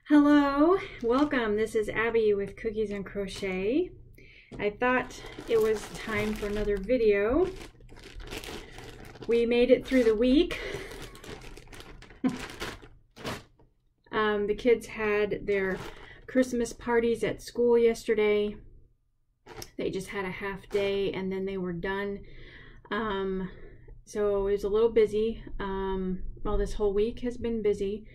Hello, welcome. This is Abby with Cookies and Crochet. I thought it was time for another video. We made it through the week. The kids had their Christmas parties at school yesterday. They just had a half day and then they were done. So it was a little busy. Well, this whole week has been busy.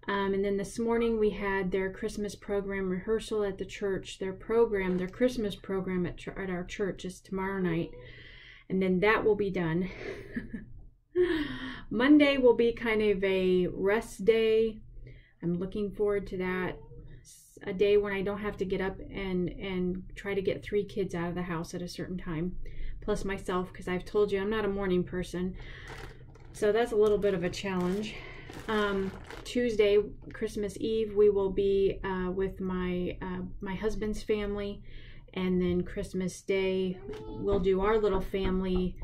And then this morning we had their Christmas program rehearsal at the church. Their Christmas program at our church is tomorrow night. And then that will be done. Monday will be kind of a rest day. I'm looking forward to that. A day when I don't have to get up and try to get 3 kids out of the house at a certain time. Plus myself, because I've told you I'm not a morning person. So that's a little bit of a challenge. Tuesday, Christmas Eve, we will be with my husband's family, and then Christmas Day we'll do our little family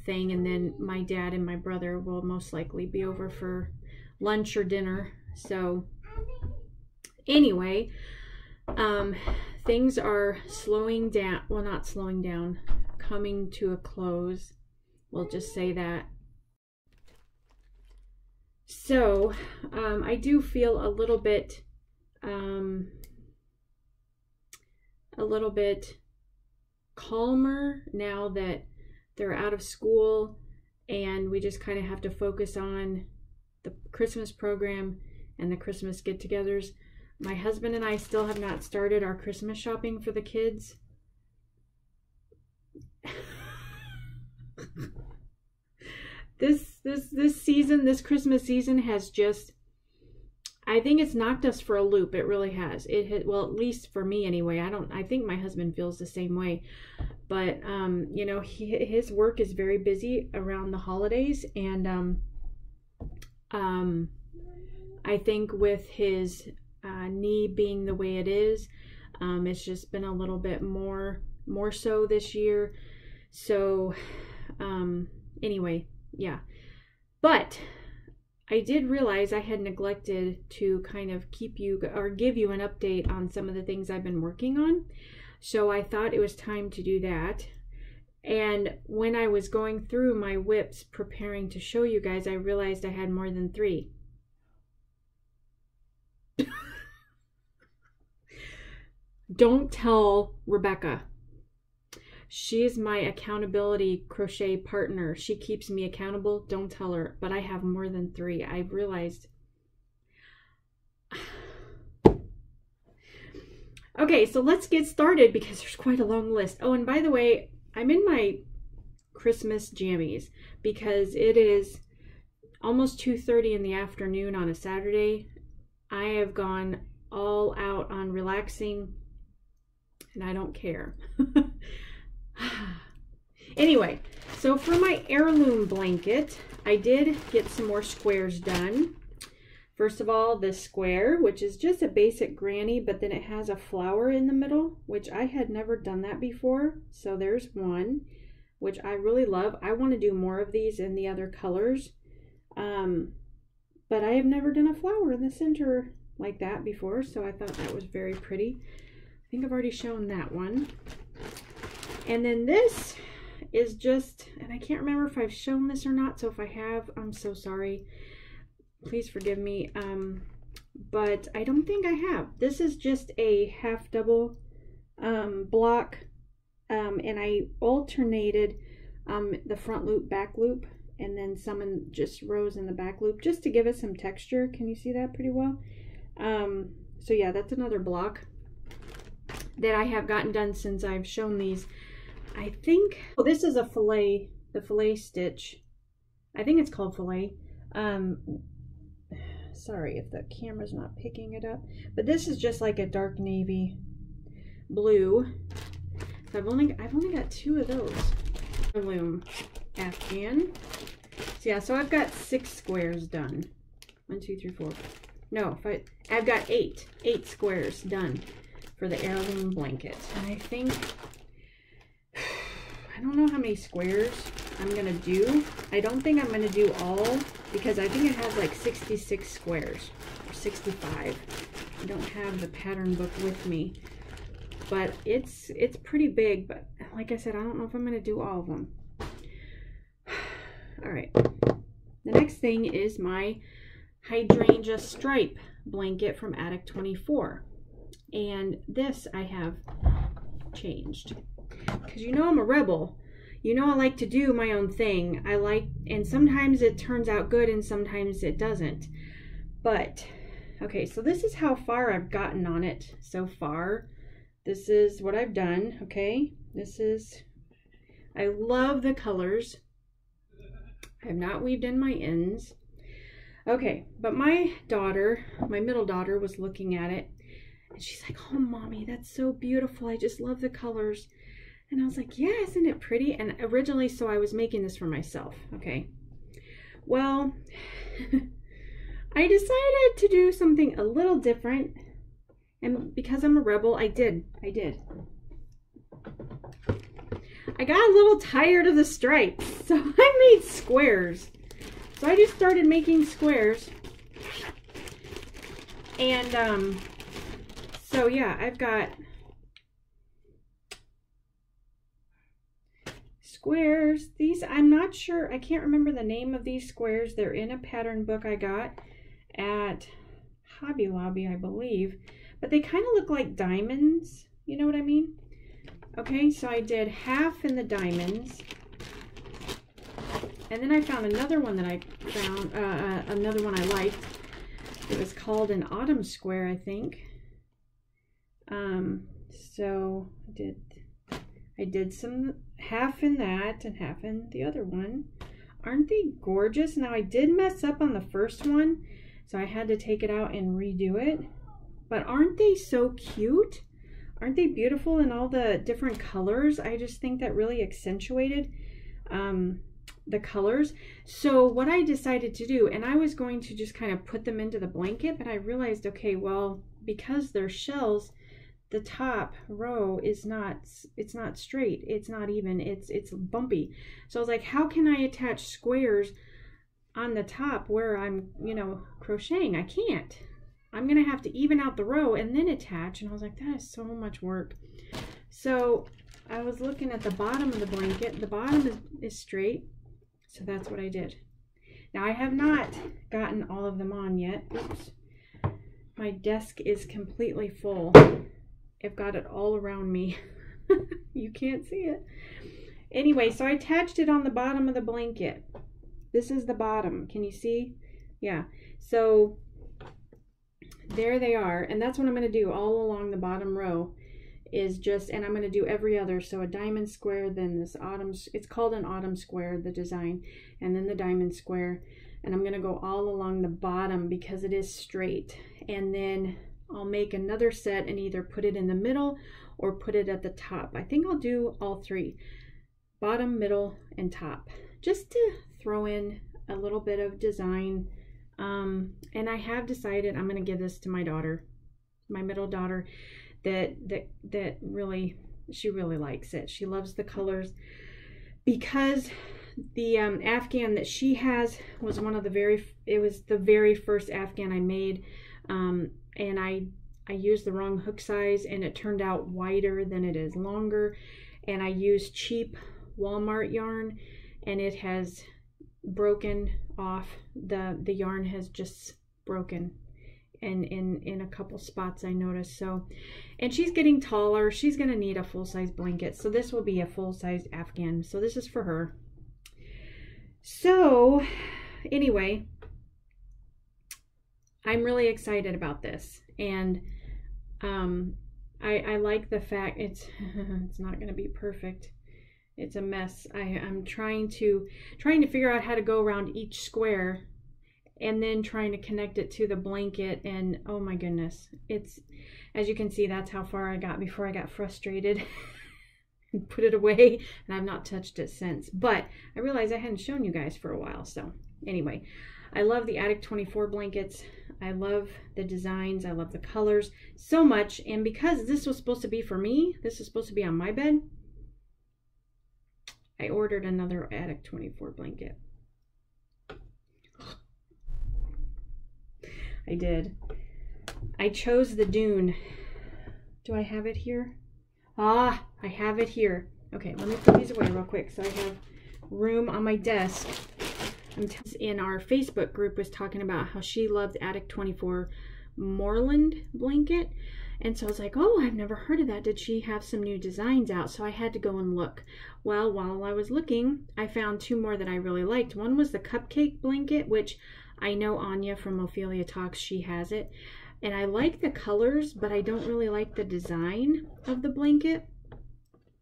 thing, and then my dad and my brother will most likely be over for lunch or dinner. So anyway, things are slowing down. Well, not slowing down, coming to a close. We'll just say that. So I do feel a little bit calmer now that they're out of school, and we just kind of have to focus on the Christmas program and the Christmas get-togethers. My husband and I still have not started our Christmas shopping for the kids. This Christmas season has just, I think it's knocked us for a loop. It really has. Well, at least for me anyway. I think my husband feels the same way. But you know, his work is very busy around the holidays, and I think with his knee being the way it is, it's just been a little bit more so this year. So anyway, yeah. But I did realize I had neglected to kind of keep you or give you an update on some of the things I've been working on. So I thought it was time to do that. And when I was going through my whips preparing to show you guys, I realized I had more than 3. Don't tell Rebecca. She is my accountability crochet partner. She keeps me accountable. Don't tell her, but I have more than 3. I've realized. Okay, so let's get started because there's quite a long list. Oh, and by the way, I'm in my Christmas jammies because it is almost 2:30 in the afternoon on a Saturday. I have gone all out on relaxing, and I don't care. Anyway, so for my heirloom blanket, I did get some more squares done. First of all, this square, which is just a basic granny, but then it has a flower in the middle, which I had never done that before. So there's one, which I really love. I want to do more of these in the other colors, but I have never done a flower in the center like that before, so I thought that was very pretty. I think I've already shown that one. And then this is just, and I can't remember if I've shown this or not, so if I have, I'm so sorry. Please forgive me. But I don't think I have. This is just a half double block, and I alternated the front loop, back loop, and then some in just rows in the back loop, just to give it some texture. Can you see that pretty well? So yeah, that's another block that I have gotten done since I've shown these. I think, well, this is a fillet, the fillet stitch. I think it's called fillet. Sorry if the camera's not picking it up, but this is just like a dark navy blue. So I've only got 2 of those. Heirloom afghan. So yeah, so I've got 6 squares done. 1, 2, 3, 4. No, I've got 8 squares done for the heirloom blanket. And I think, I don't know how many squares I'm gonna do. I don't think I'm gonna do all because I think it has like 66 squares or 65. I don't have the pattern book with me, but it's pretty big. But like I said, I don't know if I'm going to do all of them. All right. The next thing is my hydrangea stripe blanket from Attic 24. And this I have changed. Because you know I'm a rebel. You know I like to do my own thing. And sometimes it turns out good and sometimes it doesn't. But, okay, so this is how far I've gotten on it so far. This is what I've done, okay? I love the colors. I have not weaved in my ends. Okay, but my middle daughter was looking at it and she's like, oh mommy, that's so beautiful. I just love the colors. And I was like, yeah, isn't it pretty? And originally, so I was making this for myself, okay? Well, I decided to do something a little different. And because I'm a rebel, I did. I got a little tired of the stripes, so I made squares. So I just started making squares. And so yeah, I've got squares. These, I'm not sure, I can't remember the name of these squares. They're in a pattern book I got at Hobby Lobby, I believe. But they kind of look like diamonds, you know what I mean? Okay, so I did half in the diamonds. And then I found another one that I found, another one I liked. It was called an autumn square, I think. So I did some half in that and half in the other one. Aren't they gorgeous? Now I did mess up on the first one, so I had to take it out and redo it. But aren't they so cute? Aren't they beautiful in all the different colors? I just think that really accentuated the colors. So what I decided to do, and I was going to just kind of put them into the blanket, but I realized, okay, well, because they're shells, the top row is not, it's not straight, it's not even, it's bumpy. So I was like, how can I attach squares on the top where I'm, you know, crocheting? I can't. I'm gonna have to even out the row and then attach. And I was like, that is so much work. So I was looking at the bottom of the blanket. The bottom is straight, so that's what I did. Now I have not gotten all of them on yet. Oops. My desk is completely full. I've got it all around me. You can't see it. Anyway, so I attached it on the bottom of the blanket. This is the bottom. Can you see? Yeah. So there they are. And that's what I'm going to do all along the bottom row is just, and I'm going to do every other. So a diamond square, then this autumn, it's called an autumn square, the design, and then the diamond square. And I'm going to go all along the bottom because it is straight. And then I'll make another set and either put it in the middle or put it at the top. I think I'll do all three, bottom, middle, and top, just to throw in a little bit of design. And I have decided I'm going to give this to my daughter, my middle daughter, that really, she really likes it. She loves the colors because the afghan that she has was one of the it was the very first afghan I made. And I used the wrong hook size and it turned out wider than it is longer. And I used cheap Walmart yarn and it has broken off. The yarn has just broken and in a couple spots I noticed. So, and she's getting taller. She's going to need a full-size blanket. So this will be a full-size afghan. So this is for her. So anyway, I'm really excited about this, and I like the fact it's not going to be perfect. It's a mess. I'm trying to figure out how to go around each square, and then trying to connect it to the blanket. And oh my goodness, it's, as you can see, that's how far I got before I got frustrated and put it away, and I've not touched it since. But I realized I hadn't shown you guys for a while. So anyway, I love the Attic 24 blankets. I love the designs. I love the colors so much. And because this was supposed to be for me, this is supposed to be on my bed, I ordered another Attic 24 blanket. I did. I chose the Dune. Do I have it here? Ah, I have it here. Okay, let me put these away real quick so I have room on my desk. In our Facebook group was talking about how she loved Attic 24 Moreland blanket. And so I was like, oh, I've never heard of that. Did she have some new designs out? So I had to go and look. Well, while I was looking, I found two more that I really liked. One was the cupcake blanket, which I know Anya from Ophelia Talks, she has it. And I like the colors, but I don't really like the design of the blanket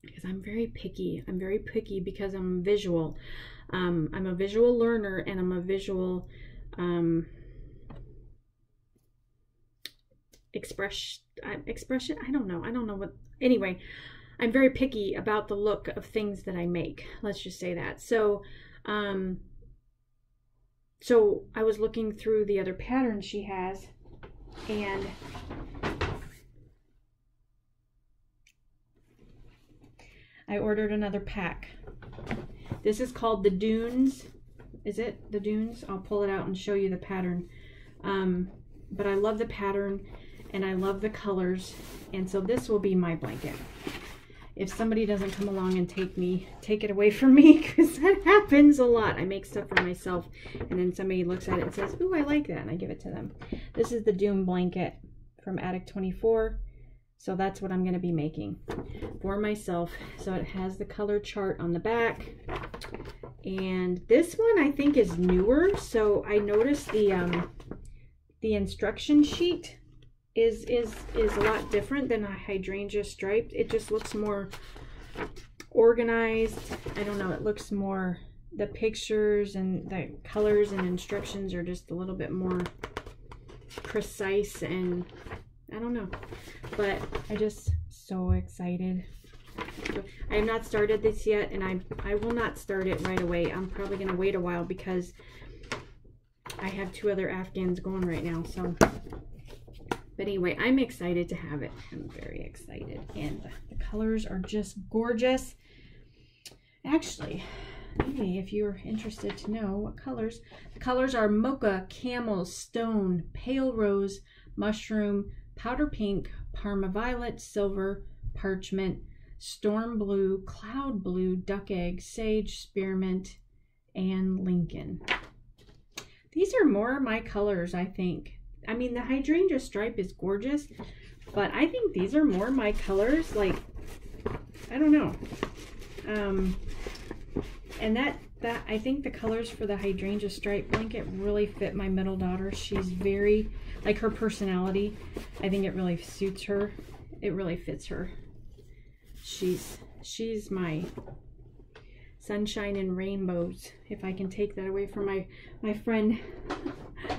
because I'm very picky. I'm very picky because I'm visual. I'm a visual learner, and I'm a visual expression. I don't know what. Anyway, I'm very picky about the look of things that I make. Let's just say that. So I was looking through the other patterns she has, and I ordered another pack. This is called the Dunes. Is it the Dunes? I'll pull it out and show you the pattern. But I love the pattern and I love the colors. And so this will be my blanket. If somebody doesn't come along and take it away from me, because that happens a lot. I make stuff for myself and then somebody looks at it and says, ooh, I like that. And I give it to them. This is the Dune blanket from Attic 24. So that's what I'm going to be making for myself. So it has the color chart on the back. And this one I think is newer. So I noticed the instruction sheet is a lot different than a hydrangea striped. It just looks more organized. I don't know, it looks more, the pictures and the colors and instructions are just a little bit more precise, and I don't know, but I just so excited. I have not started this yet, and I will not start it right away. I'm probably going to wait a while because I have two other Afghans going right now. So, but anyway, I'm excited to have it. I'm very excited, and the colors are just gorgeous. Actually, maybe if you're interested to know what colors, the colors are mocha, camel, stone, pale rose, mushroom, powder pink, Parma violet, silver, parchment, storm blue, cloud blue, duck egg, sage, spearmint, and Lincoln. These are more my colors, I think. I mean, the hydrangea stripe is gorgeous, but I think these are more my colors. Like, I don't know. And that I think the colors for the hydrangea stripe blanket really fit my middle daughter. She's very, like, her personality, I think it really suits her. It really fits her. She's my sunshine and rainbows, if I can take that away from my friend.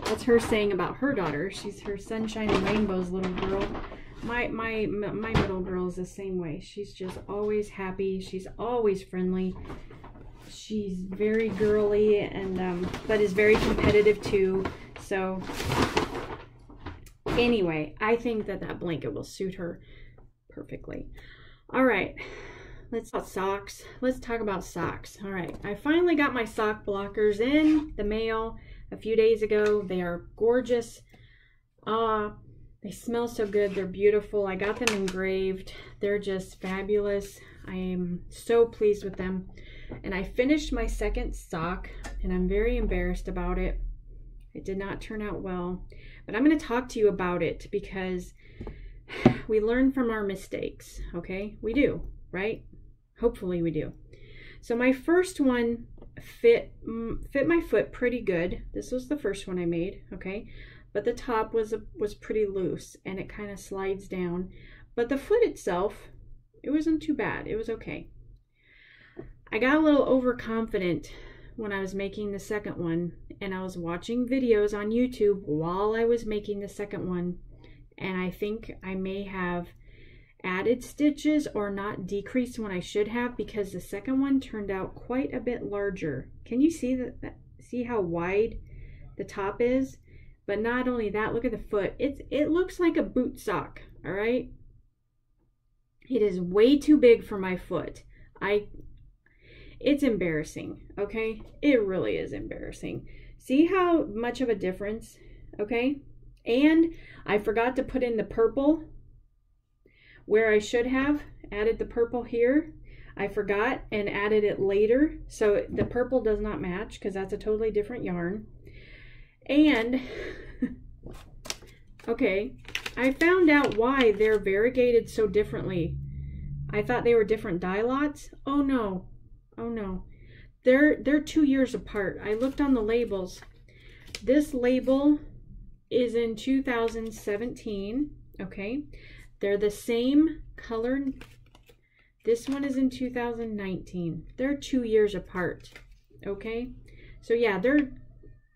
That's her saying about her daughter. She's her sunshine and rainbows little girl. My middle girl is the same way. She's just always happy. She's always friendly. She's very girly, and but is very competitive too. So anyway, I think that blanket will suit her perfectly. All right, let's talk socks. Let's talk about socks. All right, I finally got my sock blockers in the mail a few days ago. They are gorgeous. They smell so good. They're beautiful. I got them engraved. They're just fabulous. I am so pleased with them. And I finished my second sock, and I'm very embarrassed about it. It did not turn out well, but I'm going to talk to you about it because we learn from our mistakes, okay? We do, right? Hopefully we do. So my first one fit my foot pretty good. This was the first one I made, okay? But the top was pretty loose, and it kind of slides down. But the foot itself, it wasn't too bad. It was okay. I got a little overconfident when I was making the second one, and I was watching videos on YouTube while I was making the second one, and I think I may have added stitches or not decreased when I should have, because the second one turned out quite a bit larger. Can you see that? See how wide the top is? But not only that, look at the foot. It looks like a boot sock, all right? It is way too big for my foot. It's embarrassing, okay? It really is embarrassing. See how much of a difference, okay? And I forgot to put in the purple where I should have added the purple here. I forgot and added it later. So the purple does not match because that's a totally different yarn. And, okay, I found out why they're variegated so differently. I thought they were different dye lots. Oh no, oh no. They're 2 years apart. I looked on the labels. This label is in 2017, okay? They're the same color. This one is in 2019. They're 2 years apart, okay? So yeah, they're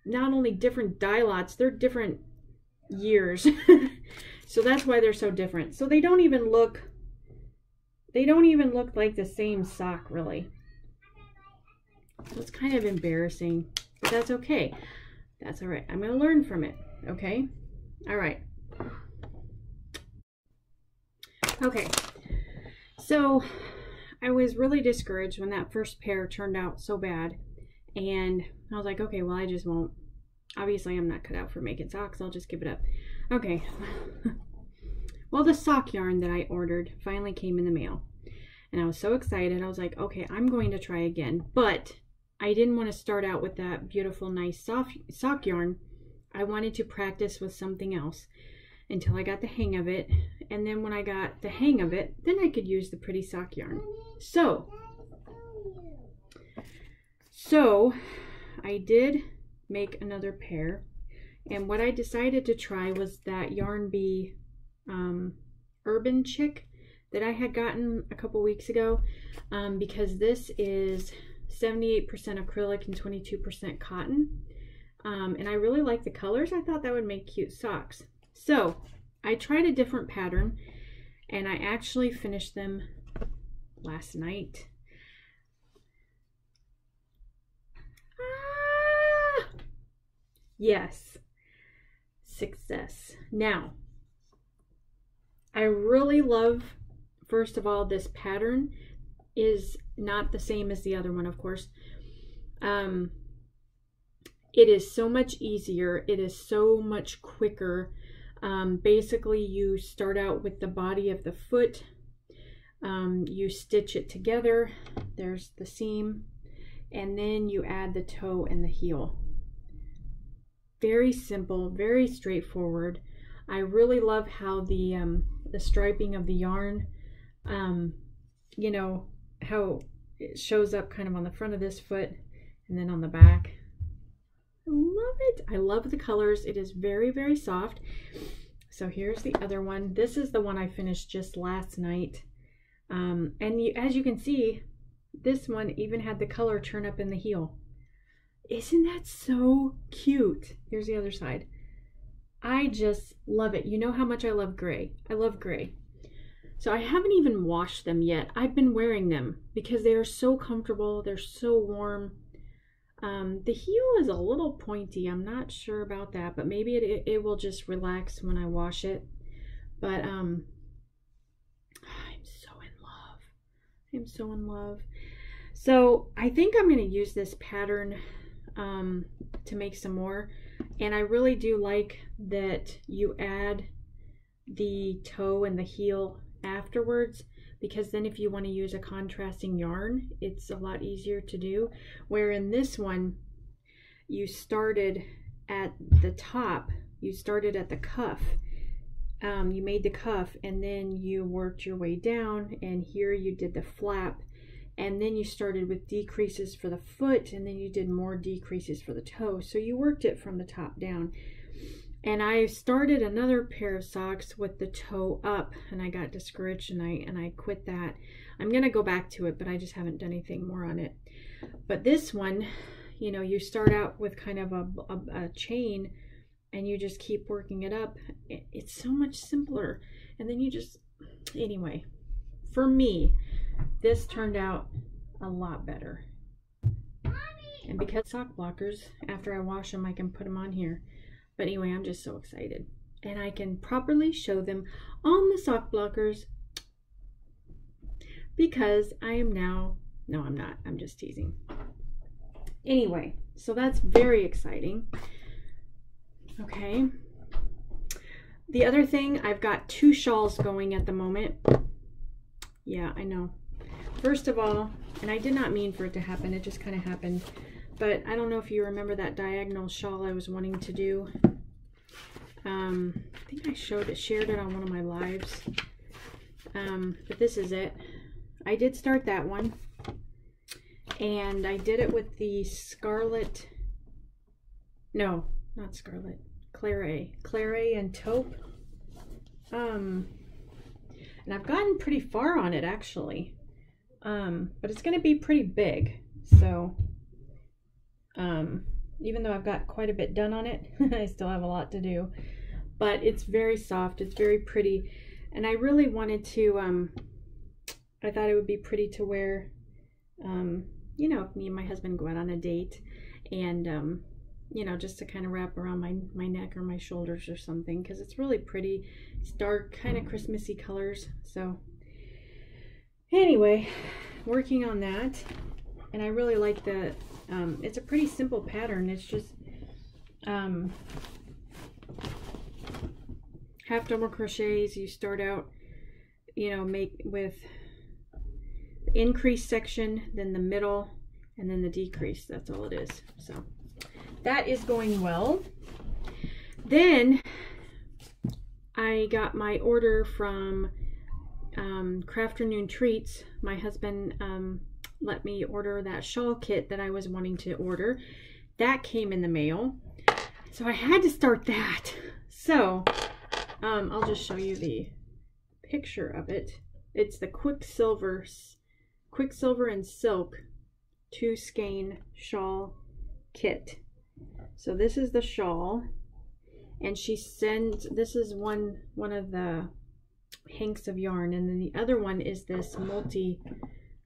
not only different dye lots, they're different years. So that's why they're so different. So they don't even look like the same sock, really. So it's kind of embarrassing, but that's okay. That's all right. I'm going to learn from it, okay? All right. Okay. So I was really discouraged when that first pair turned out so bad. And I was like, okay, well, I just won't. Obviously, I'm not cut out for making socks. I'll just give it up. Okay. Well, the sock yarn that I ordered finally came in the mail. And I was so excited. I was like, okay, I'm going to try again. But I didn't want to start out with that beautiful, nice sock yarn. I wanted to practice with something else until I got the hang of it. And then when I got the hang of it, then I could use the pretty sock yarn. So I did make another pair. And what I decided to try was that Yarn Bee Urban Chick that I had gotten a couple weeks ago, because this is 78% acrylic and 22% cotton. And I really like the colors. I thought that would make cute socks. So I tried a different pattern and I actually finished them last night. Yes, success. Now, I really love, first of all, this pattern is not the same as the other one, of course. It is so much easier. It is so much quicker. Basically, you start out with the body of the foot. You stitch it together. There's the seam. And then you add the toe and the heel. Very simple, very straightforward. I really love how the striping of the yarn, you know, how it shows up kind of on the front of this foot and then on the back. I love it. I love the colors. It is very, very soft. So here's the other one. This is the one I finished just last night. And as you can see, this one even had the color turn up in the heel. Isn't that so cute? Here's the other side. I just love it. You know how much I love gray. I love gray. So I haven't even washed them yet. I've been wearing them because they are so comfortable. They're so warm. The heel is a little pointy. I'm not sure about that, but maybe it will just relax when I wash it. But I'm so in love. I'm so in love. So I think I'm going to use this pattern to make some more. And I really do like that you add the toe and the heel afterwards, because then if you want to use a contrasting yarn, it's a lot easier to do. Where in this one, you started at the top, you started at the cuff. You made the cuff and then you worked your way down, and here you did the flap. And then you started with decreases for the foot, and then you did more decreases for the toe. So you worked it from the top down. And I started another pair of socks with the toe up, and I got discouraged and I quit that. I'm gonna go back to it, but I just haven't done anything more on it. But this one, you know, you start out with kind of a chain and you just keep working it up. It's so much simpler. And then you just, anyway, for me, this turned out a lot better. And because sock blockers, after I wash them, I can put them on here. But anyway, I'm just so excited. And I can properly show them on the sock blockers because I am now, no, I'm not. I'm just teasing. Anyway, so that's very exciting. Okay. The other thing, I've got 2 shawls going at the moment. Yeah, I know. First of all, and I did not mean for it to happen, it just kind of happened. But I don't know if you remember that diagonal shawl I was wanting to do. I think I shared it on one of my lives. But this is it. I did start that one. And I did it with the Scarlet, no, not Scarlet, Claret and Taupe. And I've gotten pretty far on it actually. But it's going to be pretty big. So, even though I've got quite a bit done on it, I still have a lot to do. But it's very soft, it's very pretty. And I really wanted to, I thought it would be pretty to wear, you know, if me and my husband go out on a date, and you know, just to kind of wrap around my neck or my shoulders or something, because it's really pretty. It's dark, kind of Christmassy colors. So anyway, working on that, and I really like the, it's a pretty simple pattern. It's just half double crochets. You start out, you know, make with increase section, then the middle, and then the decrease. That's all it is. So that is going well. Then I got my order from Crafternoon Treats. My husband let me order that shawl kit that I was wanting to order. That came in the mail, so I had to start that. So I'll just show you the picture of it. It's the Quicksilver and Silk 2 skein shawl kit. So this is the shawl, and she sends, this is one of the hanks of yarn, and then the other one is this multi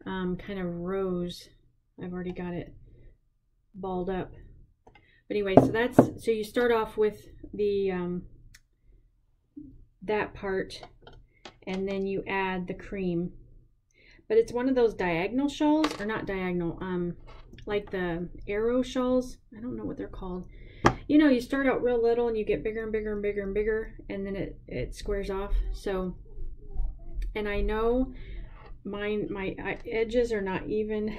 kind of rose. I've already got it balled up. But anyway, so you start off with the that part, and then you add the cream. But it's one of those diagonal shawls, or not diagonal, like the arrow shawls. I don't know what they're called. You know, you start out real little and you get bigger and bigger and bigger and bigger, and then it squares off. So, and I know my edges are not even.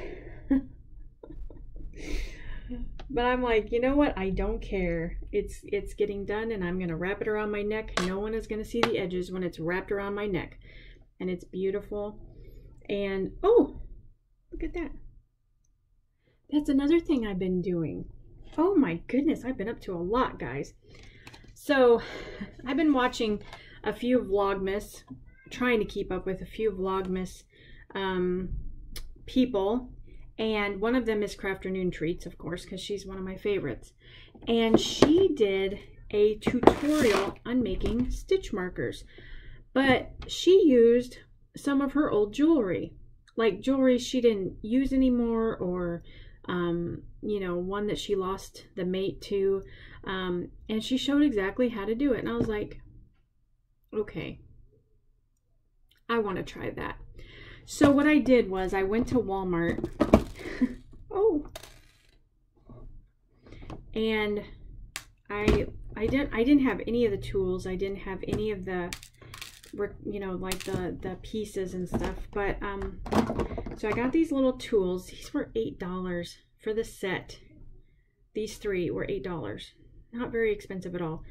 But I'm like, you know what? I don't care. It's getting done, and I'm gonna wrap it around my neck. No one is gonna see the edges when it's wrapped around my neck, and it's beautiful. And oh, look at that. That's another thing I've been doing. Oh my goodness, I've been up to a lot, guys. So I've been watching a few Vlogmas, trying to keep up with a few Vlogmas people. And one of them is Crafternoon Treats, of course, because she's one of my favorites. And she did a tutorial on making stitch markers. But she used some of her old jewelry. Like jewelry she didn't use anymore, or, you know, one that she lost the mate to. And she showed exactly how to do it. And I was like, okay, I want to try that. So what I did was I went to Walmart. Oh, and I didn't have any of the tools. I didn't have any of the, you know, like the pieces and stuff. But so I got these little tools. These were $8 for the set. These 3 were $8. Not very expensive at all.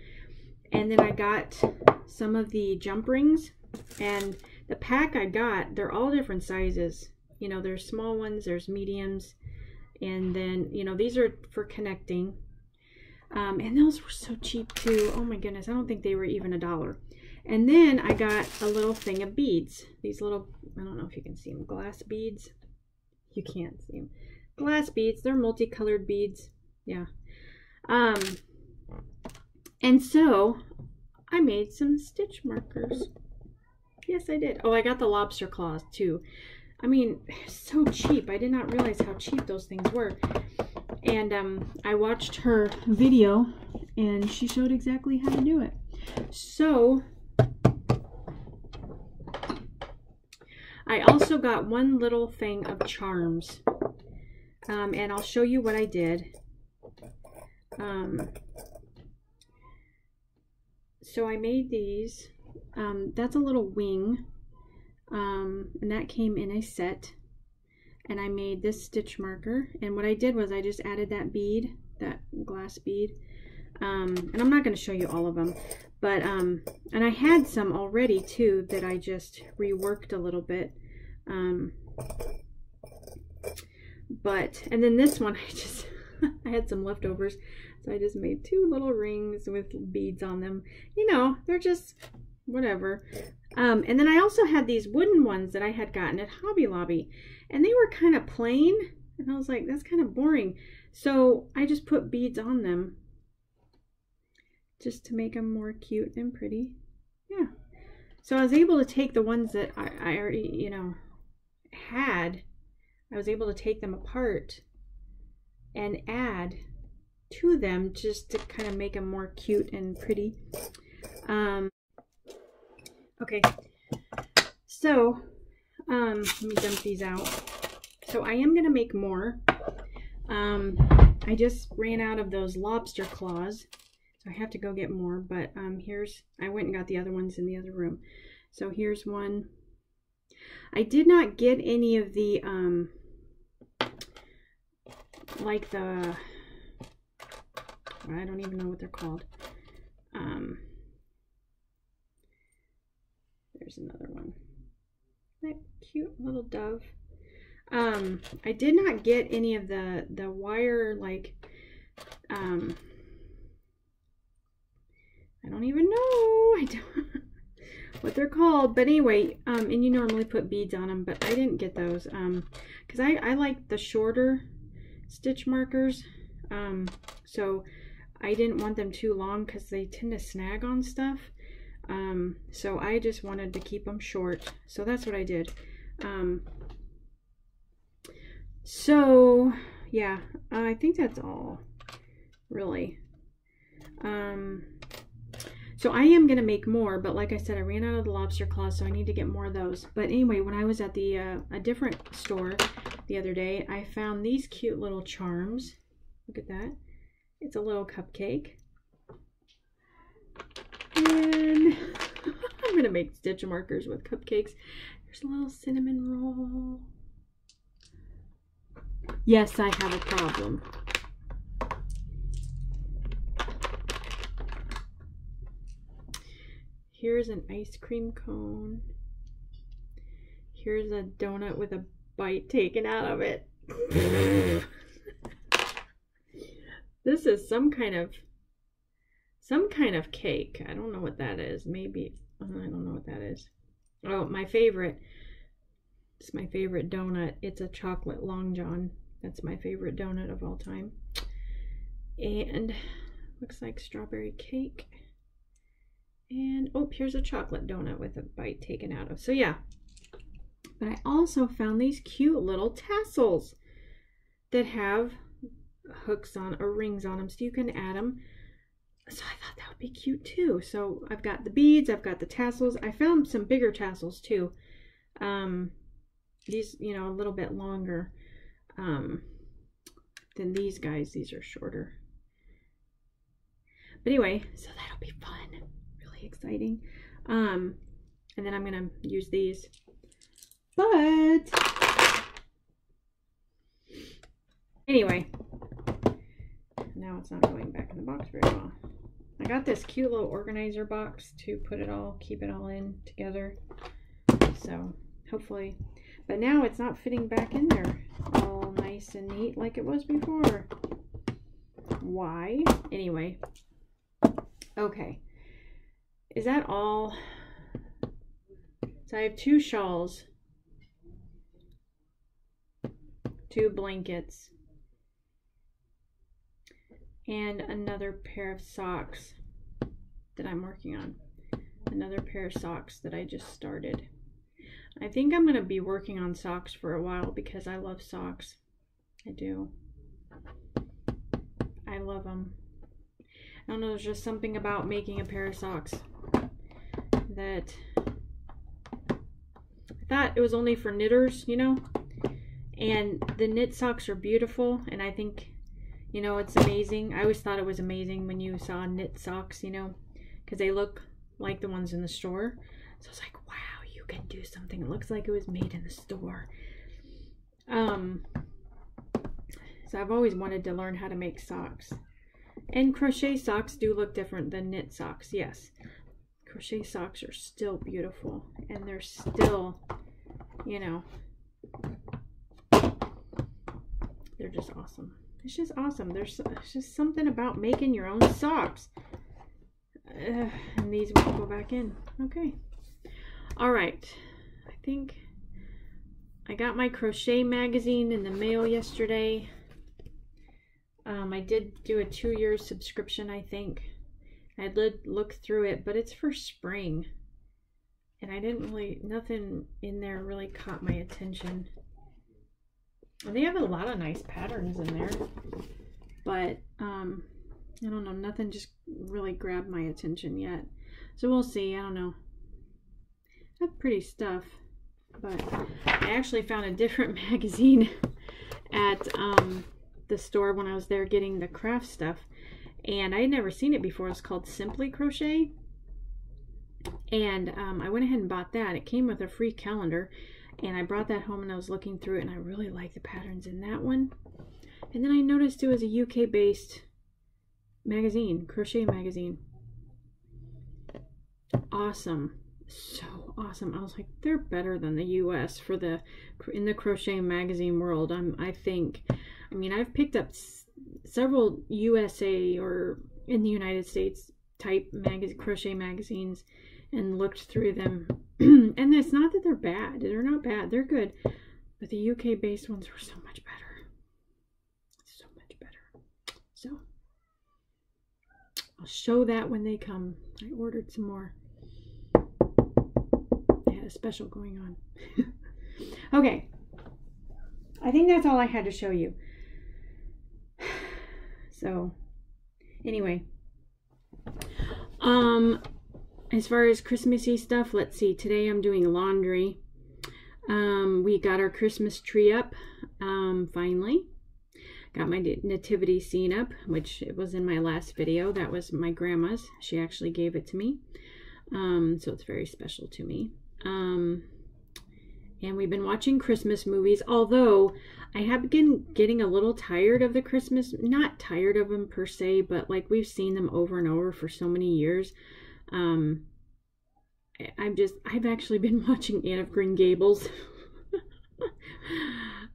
And then I got some of the jump rings, and the pack I got, they're all different sizes. You know, there's small ones, there's mediums, and then, you know, these are for connecting. And those were so cheap too. Oh my goodness, I don't think they were even $1. And then I got a little thing of beads. These little, I don't know if you can see them, glass beads. You can't see them. Glass beads, they're multicolored beads. Yeah. And so I made some stitch markers. Yes, I did. Oh, I got the lobster claws too. I mean, so cheap. I did not realize how cheap those things were. And I watched her video, and she showed exactly how to do it. So I also got one little thing of charms, and I'll show you what I did. so I made these. That's a little wing, and that came in a set. And I made this stitch marker, and what I did was I just added that bead, that glass bead, and I'm not going to show you all of them, but and I had some already too that I just reworked a little bit, but and then this one I just I had some leftovers, so I just made 2 little rings with beads on them. You know, they're just whatever. And then I also had these wooden ones that I had gotten at Hobby Lobby, and they were kind of plain, and I was like, that's kind of boring. So I just put beads on them just to make them more cute and pretty. Yeah. So I was able to take the ones that I already, you know, had. I was able to take them apart and add to them just to kind of make them more cute and pretty. Okay, so let me dump these out. So I am going to make more. I just ran out of those lobster claws, so I have to go get more, but I went and got the other ones in the other room. So here's one. I did not get any of the like the, I don't even know what they're called. There's another one. That cute little dove. I did not get any of the wire, like, I don't even know. I don't what they're called, but anyway, and you normally put beads on them, but I didn't get those, because I like the shorter stitch markers, so I didn't want them too long because they tend to snag on stuff. So I just wanted to keep them short, so that's what I did. So yeah, I think that's all really. So I am gonna make more, but like I said, I ran out of the lobster claws, so I need to get more of those. But anyway, when I was at the a different store the other day, I found these cute little charms. Look at that. It's a little cupcake. And I'm gonna make stitch markers with cupcakes. There's a little cinnamon roll. Yes, I have a problem. Here's an ice cream cone. Here's a donut with a bite taken out of it. This is some kind of cake. I don't know what that is. Maybe, I don't know what that is. Oh, my favorite. It's my favorite donut. It's a chocolate Long John. That's my favorite donut of all time. And looks like strawberry cake. And oh, here's a chocolate donut with a bite taken out of. So yeah. But I also found these cute little tassels that have hooks on or rings on them, so you can add them. So I thought that would be cute too. So I've got the beads, I've got the tassels. I found some bigger tassels too. These, you know, a little bit longer than these guys. These are shorter. But anyway, so that'll be fun. Really exciting. And then I'm gonna use these. But anyway, now it's not going back in the box very well. I got this cute little organizer box to put it all, keep it all in together. So hopefully, but now it's not fitting back in there all nice and neat like it was before. Why? Anyway, okay. Is that all? So I have 2 shawls, 2 blankets, and another pair of socks that I'm working on. Another pair of socks that I just started. I think I'm going to be working on socks for a while because I love socks. I do. I love them. I don't know, there's just something about making a pair of socks that I thought it was only for knitters, you know, and the knit socks are beautiful, and I think, you know, it's amazing. I always thought it was amazing when you saw knit socks, you know, because they look like the ones in the store. So I was like, wow, you can do something. It looks like it was made in the store. So I've always wanted to learn how to make socks. And crochet socks do look different than knit socks, yes. Crochet socks are still beautiful, and they're still, you know, they're just awesome. It's just awesome. There's just something about making your own socks. And these won't go back in. Okay. All right. I think I got my crochet magazine in the mail yesterday. I did do a 2-year subscription, I think. I looked through it, but it's for spring. And I didn't really, nothing in there really caught my attention. And they have a lot of nice patterns in there. But, I don't know, nothing just really grabbed my attention yet. So we'll see, I don't know. That's pretty stuff. But I actually found a different magazine at the store when I was there getting the craft stuff. And I had never seen it before. It's called Simply Crochet. And I went ahead and bought that. It came with a free calendar. And I brought that home and I was looking through it. And I really liked the patterns in that one. And then I noticed it was a UK-based magazine. Crochet magazine. Awesome. So awesome. I was like, they're better than the US for in the crochet magazine world. I think. I mean, I've picked up several USA or in the United States type crochet magazines and looked through them. And it's not that they're bad. They're not bad. They're good. But the UK based ones were so much better. So much better. So I'll show that when they come. I ordered some more. They had a special going on. Okay. I think that's all I had to show you. So, anyway, as far as Christmassy stuff, let's see. Today I'm doing laundry. We got our Christmas tree up, finally. Got my nativity scene up, which it was in my last video. That was my grandma's. She actually gave it to me. So it's very special to me. And we've been watching Christmas movies, although I have been getting a little tired of the Christmas, not tired of them per se, but like we've seen them over and over for so many years. I've actually been watching Anne of Green Gables.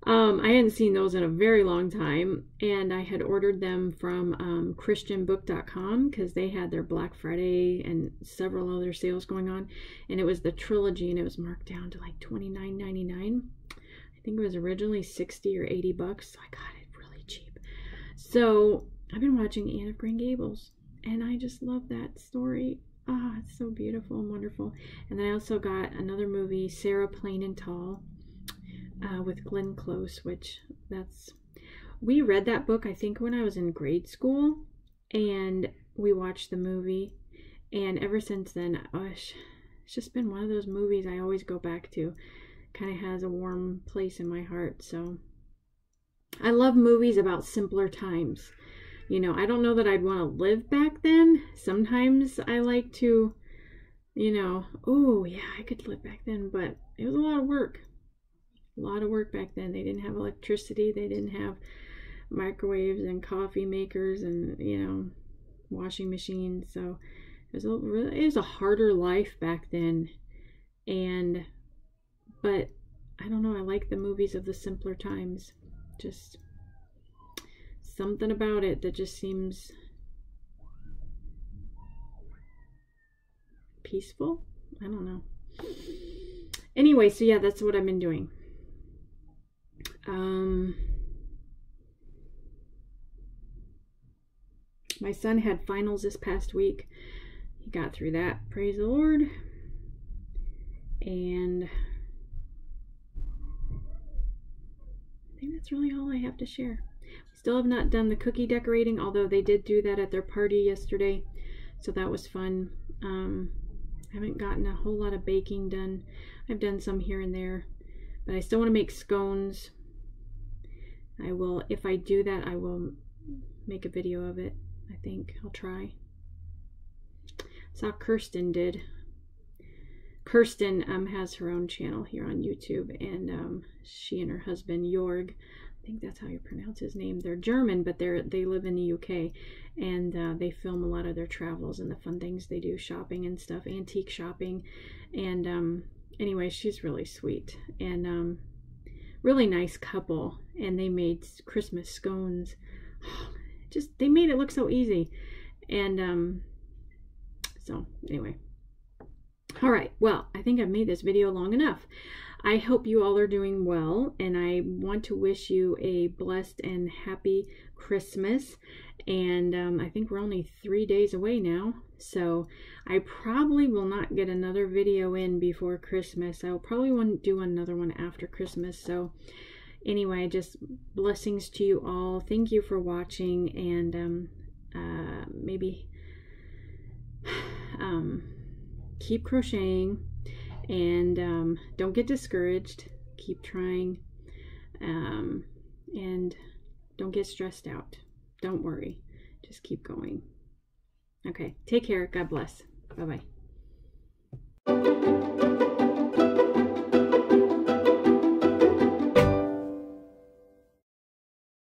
I hadn't seen those in a very long time, and I had ordered them from christianbook.com because they had their Black Friday and several other sales going on, and it was the trilogy, and it was marked down to like $29.99. I think it was originally $60 or $80, so I got it really cheap. So I've been watching Anne of Green Gables, and I just love that story. Ah, it's so beautiful and wonderful. And then I also got another movie, Sarah Plain and Tall, with Glenn Close, which we read that book I think when I was in grade school, and we watched the movie, and ever since then, it's just been one of those movies I always go back to. Kind of has a warm place in my heart. So I love movies about simpler times. You know, I don't know that I'd want to live back then. Sometimes I like to, you know, oh yeah, I could live back then, but it was a lot of work. A lot of work back then. They didn't have electricity. They didn't have microwaves and coffee makers and, you know, washing machines. So it was a harder life back then. But I don't know. I like the movies of the simpler times. Just something about it that just seems peaceful. I don't know. Anyway, so yeah, that's what I've been doing. My son had finals this past week. He got through that, praise the Lord. And I think that's really all I have to share. Still have not done the cookie decorating, although they did do that at their party yesterday, so that was fun. I haven't gotten a whole lot of baking done. I've done some here and there, but I still want to make scones. I will, if I do that, I will make a video of it. I think I'll try. saw Kirsten did. Kirsten has her own channel here on YouTube, and she and her husband Jorg, I think that's how you pronounce his name. They're German, but they live in the UK, and they film a lot of their travels and the fun things they do, shopping and stuff, antique shopping. And anyway, she's really sweet and really nice couple. And they made Christmas scones. Just they made it look so easy. And so anyway. All right, well, I think I've made this video long enough. I hope you all are doing well, and I want to wish you a blessed and happy Christmas. And I think we're only 3 days away now, so I probably will not get another video in before Christmas. I'll probably want to do another one after Christmas. So anyway, just blessings to you all. Thank you for watching, and maybe keep crocheting, and don't get discouraged. Keep trying, and don't get stressed out. Don't worry, just keep going. Okay, take care. God bless. Bye-bye.